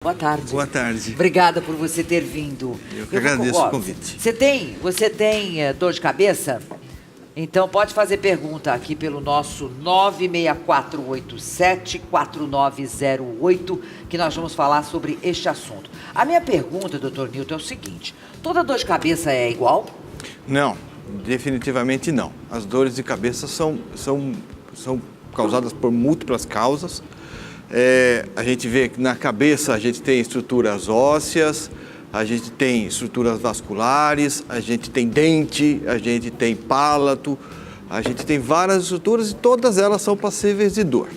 Boa tarde. Boa tarde. Obrigada por você ter vindo. Eu que agradeço o convite. Você tem dor de cabeça? Então pode fazer pergunta aqui pelo nosso 964874908, que nós vamos falar sobre este assunto. A minha pergunta, doutor Nilton, é o seguinte: toda dor de cabeça é igual? Não, definitivamente não. As dores de cabeça são causadas por múltiplas causas. A gente vê que na cabeça a gente tem estruturas ósseas, a gente tem estruturas vasculares, a gente tem dente, a gente tem palato, a gente tem várias estruturas e todas elas são passíveis de dor.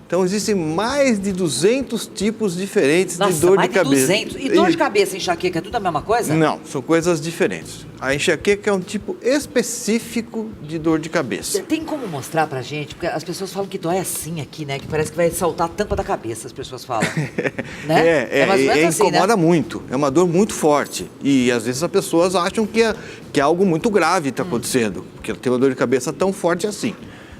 Então existem mais de 200 tipos diferentes de dor de cabeça. 200? E dor de cabeça e enxaqueca é tudo a mesma coisa? Não, são coisas diferentes. A enxaqueca é um tipo específico de dor de cabeça. Tem como mostrar pra gente? Porque as pessoas falam que dói assim aqui, né? Que parece que vai saltar a tampa da cabeça, as pessoas falam. Né? Mais ou menos assim, incomoda né? muito. É uma dor muito forte. E às vezes as pessoas acham que é algo muito grave está acontecendo. Porque ela tem uma dor de cabeça tão forte assim.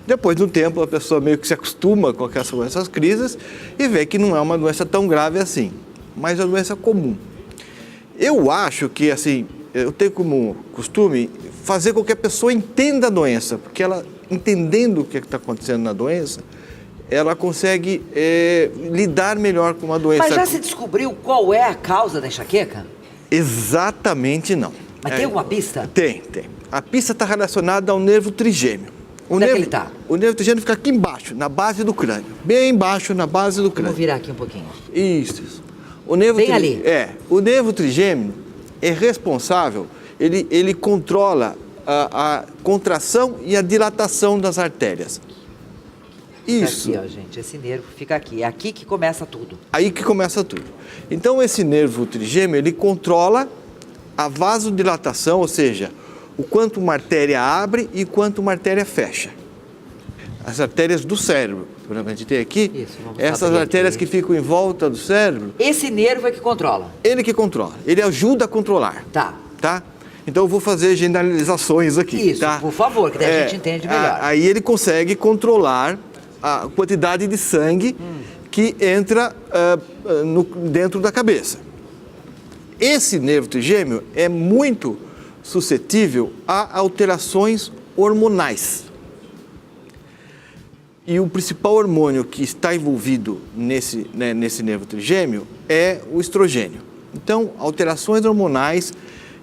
Depois de um tempo, a pessoa meio que se acostuma com essas crises e vê que não é uma doença tão grave assim, mas é uma doença comum. Eu acho que, assim, eu tenho como costume fazer com que a pessoa entenda a doença, porque ela, entendendo o que está acontecendo na doença, ela consegue lidar melhor com a doença. Mas já se descobriu qual é a causa da enxaqueca? Exatamente não. Mas tem alguma pista? Tem. A pista está relacionada ao nervo trigêmeo. Onde é que ele está? O nervo trigêmeo fica aqui embaixo, na base do crânio. Bem embaixo, na base do crânio. Vamos virar aqui um pouquinho. Isso. O nervo bem ali. O nervo trigêmeo é responsável, ele controla a contração e a dilatação das artérias. Isso. Fica aqui, ó, gente, esse nervo fica aqui. É aqui que começa tudo. Aí que começa tudo. Então, esse nervo trigêmeo, ele controla a vasodilatação, ou seja, o quanto uma artéria abre e quanto uma artéria fecha. As artérias do cérebro, por exemplo, a gente tem aqui, essas artérias que ficam em volta do cérebro. Esse nervo é que controla? Ele que controla, ele ajuda a controlar. Tá. Então eu vou fazer generalizações aqui. Isso, por favor, que daí a gente entende melhor. Aí ele consegue controlar a quantidade de sangue que entra dentro da cabeça. Esse nervo trigêmeo é muito suscetível a alterações hormonais. E o principal hormônio que está envolvido nesse nervo trigêmeo é o estrogênio. Então, alterações hormonais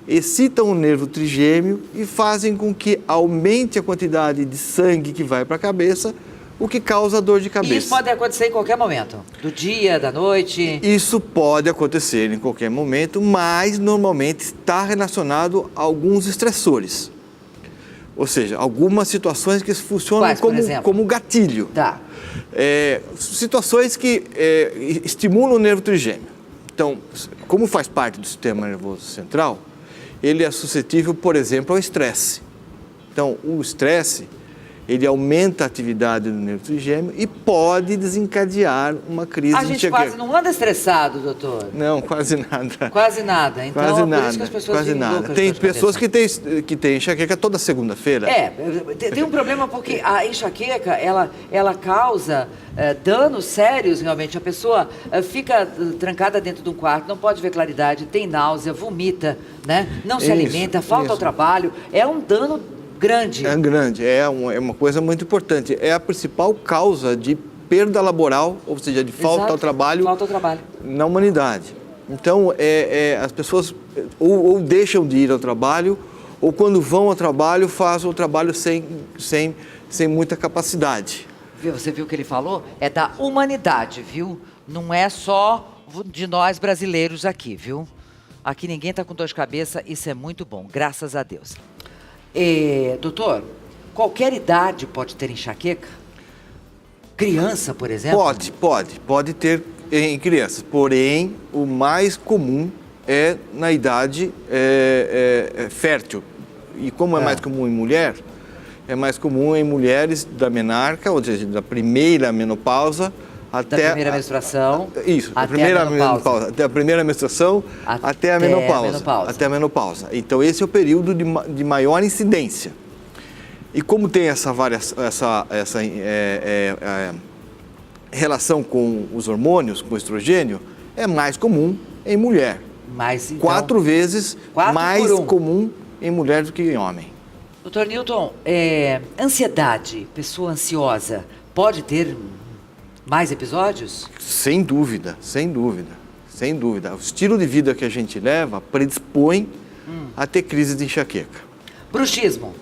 excitam o nervo trigêmeo e fazem com que aumente a quantidade de sangue que vai para a cabeça, o que causa dor de cabeça. E isso pode acontecer em qualquer momento? Do dia, da noite? Isso pode acontecer em qualquer momento, mas normalmente está relacionado a alguns estressores. Ou seja, algumas situações que funcionam como gatilho. Tá. Situações que estimulam o nervo trigêmeo. Então, como faz parte do sistema nervoso central, ele é suscetível, por exemplo, ao estresse. Então, o estresse, ele aumenta a atividade do nervo trigêmeo e pode desencadear uma crise de enxaqueca. A gente quase não anda estressado, doutor? Não, quase nada. Quase nada. Então, quase por nada, isso que as pessoas quase ficam nada. Tem pessoas que têm enxaqueca toda segunda-feira. Tem um problema porque a enxaqueca, ela causa danos sérios, realmente. A pessoa fica trancada dentro de um quarto, não pode ver claridade, tem náusea, vomita, né? Não se alimenta, falta ao trabalho. É um dano grande. É grande, é uma coisa muito importante. É a principal causa de perda laboral, ou seja, de falta ao trabalho na humanidade. Então, as pessoas ou deixam de ir ao trabalho, ou quando vão ao trabalho, fazem o trabalho sem muita capacidade. Você viu o que ele falou? É da humanidade, viu? Não é só de nós brasileiros aqui, viu? Aqui ninguém está com dor de cabeça, isso é muito bom, graças a Deus. Doutor, qualquer idade pode ter enxaqueca? Criança, por exemplo? Pode ter em crianças, porém o mais comum é na idade fértil. E como é mais comum em mulher, é mais comum em mulheres da menarca, ou seja, da primeira menopausa até... Da primeira menstruação. Isso, da primeira menopausa. Até a primeira menstruação até a menopausa. Até a menopausa. Então, esse é o período de maior incidência. E como tem essa relação com os hormônios, com o estrogênio, é mais comum em mulher. Mas, então, 4 vezes 4 mais por 1. comum em mulher do que em homem. Doutor Newton, ansiedade, pessoa ansiosa, pode ter mais episódios? Sem dúvida, sem dúvida, sem dúvida. O estilo de vida que a gente leva predispõe a ter crise de enxaqueca. Bruxismo.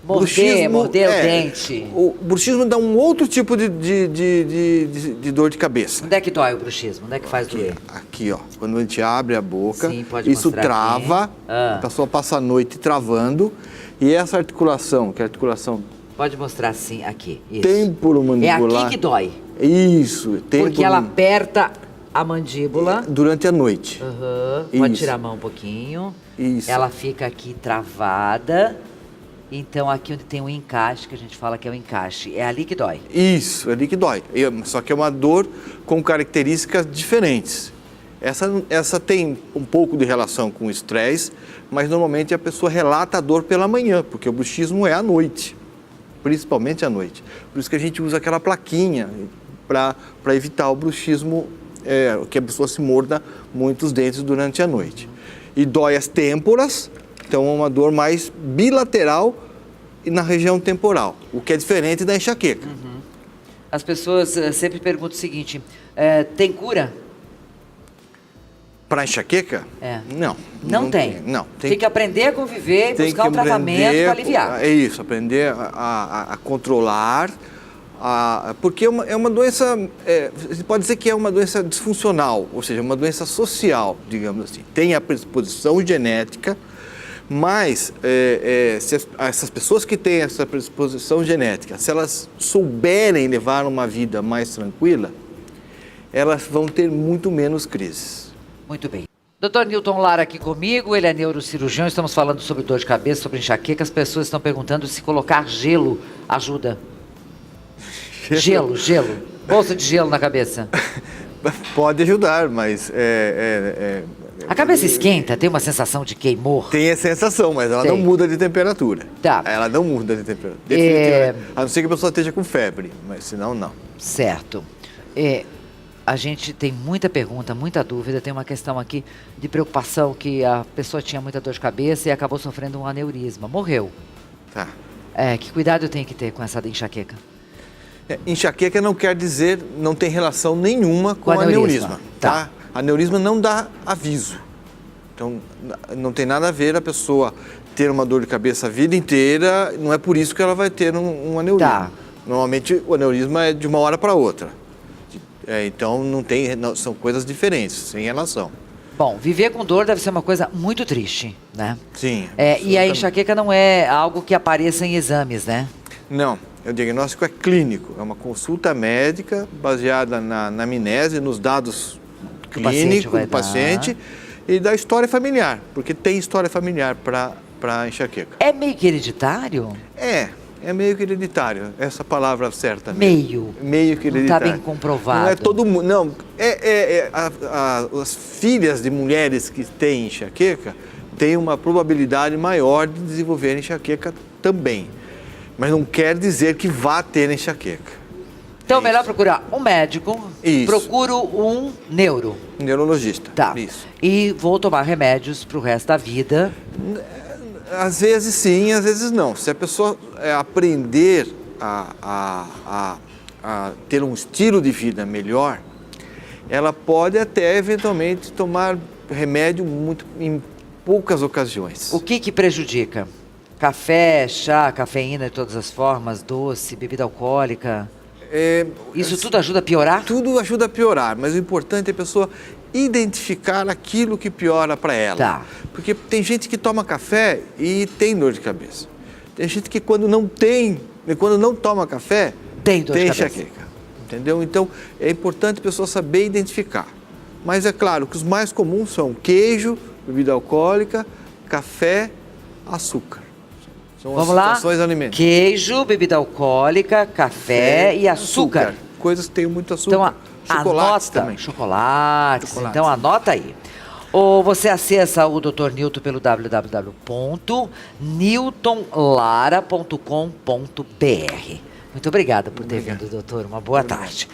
Morder o dente. O bruxismo dá um outro tipo de dor de cabeça. Onde é que dói o bruxismo? Onde é que faz doer? Aqui, ó. Quando a gente abre a boca, Sim, pode isso mostrar trava, aqui. Ah. a pessoa passa a noite travando, e essa articulação, que é a articulação Pode mostrar assim, aqui. Isso. temporomandibular. É aqui que dói. Isso, Porque ela aperta a mandíbula. durante a noite. Pode Isso. tirar a mão um pouquinho. Isso. Ela fica aqui travada. Então, aqui onde tem o encaixe, que a gente fala que é o encaixe, é ali que dói. Isso, é ali que dói. Só que é uma dor com características diferentes. Essa tem um pouco de relação com o estresse, mas normalmente a pessoa relata a dor pela manhã, porque o bruxismo é à noite, principalmente à noite. Por isso que a gente usa aquela plaquinha para evitar o bruxismo, que a pessoa se morda muitos dentes durante a noite. E dói as têmporas, então é uma dor mais bilateral e na região temporal, o que é diferente da enxaqueca. As pessoas sempre perguntam o seguinte, tem cura? Para enxaqueca? Não tem. Não. Tem que aprender a conviver e tem buscar que um tratamento para aliviar. É isso, aprender a controlar, porque é uma doença, você pode dizer que é uma doença disfuncional, ou seja, uma doença social, digamos assim. Tem a predisposição genética, mas se essas pessoas que têm essa predisposição genética, se elas souberem levar uma vida mais tranquila, elas vão ter muito menos crises. Muito bem. Dr. Newton Lara aqui comigo, ele é neurocirurgião, estamos falando sobre dor de cabeça, sobre enxaqueca. As pessoas estão perguntando se colocar gelo ajuda. Gelo. Bolsa de gelo na cabeça. Pode ajudar, mas A cabeça esquenta, tem uma sensação de queimor. tem a sensação, mas ela não muda de temperatura. Tá. Ela não muda de temperatura. Definitivamente. A não ser que a pessoa esteja com febre, mas senão não. Certo. A gente tem muita pergunta, muita dúvida. Tem uma questão aqui de preocupação que a pessoa tinha muita dor de cabeça e acabou sofrendo um aneurisma. Morreu. Tá. Que cuidado eu tenho que ter com essa enxaqueca? Enxaqueca não quer dizer, não tem relação nenhuma com aneurisma. Tá? Aneurisma não dá aviso. Então, não tem nada a ver a pessoa ter uma dor de cabeça a vida inteira, não é por isso que ela vai ter um aneurisma. Tá. Normalmente, o aneurisma é de uma hora para outra. Então, são coisas diferentes, sem relação. Bom, viver com dor deve ser uma coisa muito triste, né? Sim. E a enxaqueca não é algo que apareça em exames, né? Não, o diagnóstico é clínico, é uma consulta médica baseada na anamnese, nos dados clínicos do paciente e da história familiar, porque tem história familiar para enxaqueca. É meio que hereditário? É meio que hereditário, essa palavra certa mesmo. Meio que hereditário. Não está bem comprovado. Não é todo mundo, não. As filhas de mulheres que têm enxaqueca têm uma probabilidade maior de desenvolver enxaqueca também. Mas não quer dizer que vá ter enxaqueca. Então, melhor procurar um médico. Isso. Procuro um neurologista. Tá. Isso. E vou tomar remédios pro resto da vida. Às vezes sim, às vezes não. Se a pessoa aprender a ter um estilo de vida melhor, ela pode até eventualmente tomar remédio em poucas ocasiões. O que prejudica? Café, chá, cafeína de todas as formas, doce, bebida alcoólica. Isso tudo ajuda a piorar? Tudo ajuda a piorar, mas o importante é a pessoa identificar aquilo que piora para ela. Tá. Porque tem gente que toma café e tem dor de cabeça. Tem gente que quando não toma café, tem dor de cabeça. Enxaqueca. Entendeu? Então, é importante a pessoa saber identificar. Mas é claro que os mais comuns são queijo, bebida alcoólica, café, açúcar. São Vamos as lá? situações alimentar. Queijo, bebida alcoólica, café e açúcar. Coisas que têm muito açúcar. Então, chocolates anota. também. Chocolates. Então, anota aí. Ou você acessa o Dr. Newton pelo www.newtonlara.com.br. Muito obrigada por ter vindo, doutor. Uma boa tarde.